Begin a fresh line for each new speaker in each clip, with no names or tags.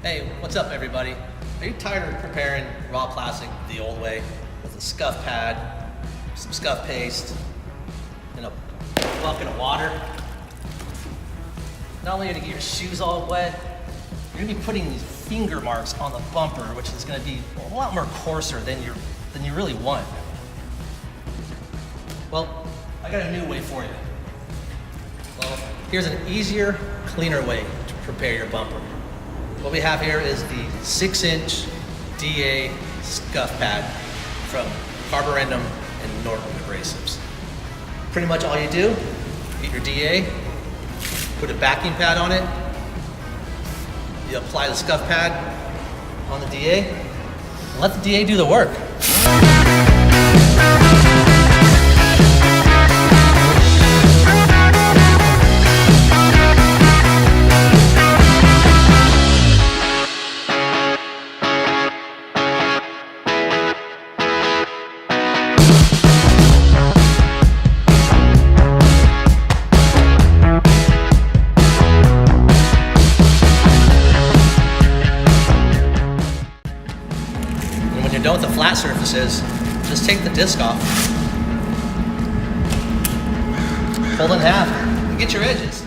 Hey, what's up everybody? Are you tired of preparing raw plastic the old way with a scuff pad, some scuff paste, and a bucket of water? Not only are you gonna get your shoes all wet, you're gonna be putting these finger marks on the bumper, which is gonna be a lot more coarser than you really want. Well, I got a new way for you. Well, here's an easier, cleaner way to prepare your bumper. What we have here is the 6-inch DA scuff pad from Carborundum and Norton Abrasives. Pretty much all you do, get your DA, put a backing pad on it, you apply the scuff pad on the DA, and let the DA do the work. When you're done with the flat surfaces, just take the disc off, fold it in half, and get your edges.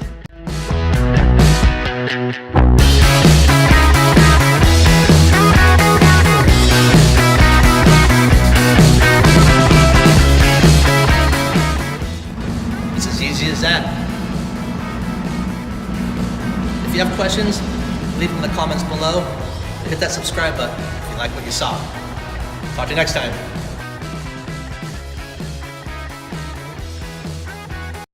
It's as easy as that. If you have questions, leave them in the comments below, and hit that subscribe button if you like what you saw. Talk to you next time.